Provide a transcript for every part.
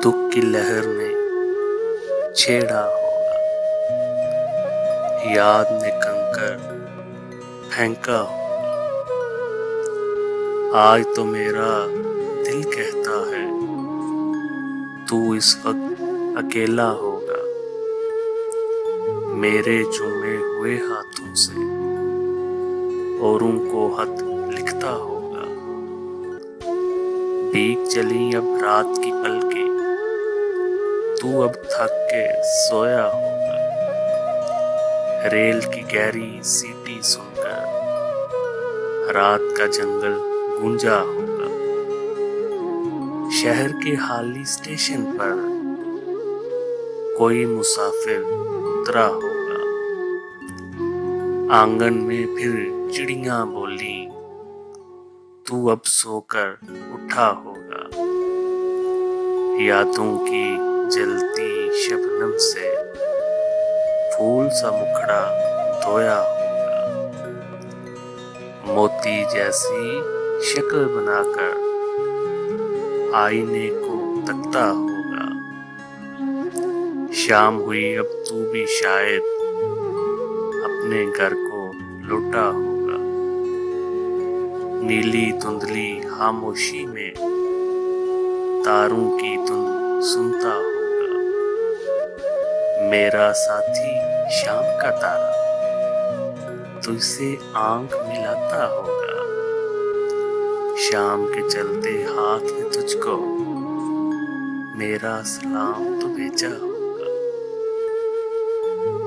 दुख की लहर ने छेड़ा होगा, याद ने कंकर फेंका होगा। आज तो मेरा दिल कहता है तू इस वक्त अकेला होगा। मेरे चूमे हुए हाथों से औरों को खत लिखता होगा। बीत चली अब रात की पलकें, तू अब थक के सोया होगा। रेल की गहरी सीटी सुनकर रात का जंगल गूंजा होगा। शहर के खाली स्टेशन पर कोई मुसाफिर उतरा होगा। आंगन में फिर चिड़ियां बोली, तू अब सोकर उठा होगा। यादों की जलती शबनम से फूल सा मुखड़ा धोया होगा। मोती जैसी शक्ल बनाकर आईने को तकता होगा। शाम हुई अब तू भी शायद अपने घर को लौटा होगा। नीली धुंधली खामोशी में तारों की धुन सुनता होगा। मेरा साथी शाम का तारा तुझसे आंख मिलाता होगा। शाम के चलते हाथ में तुझको मेरा सलाम तो भेजा होगा।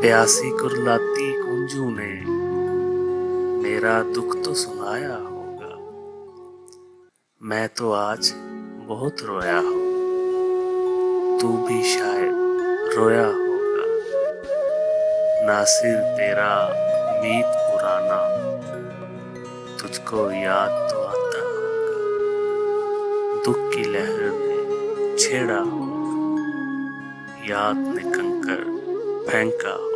प्यासी कुरलाती कुंजू ने मेरा दुख तो सुनाया होगा। मैं तो आज बहुत रोया हूँ, तू भी शायद रोया होगा। नासिर तेरा मीत पुराना तुझको याद तो आता होगा। दुख की लहर ने छेड़ा होगा, याद ने कंकर फेंका होगा।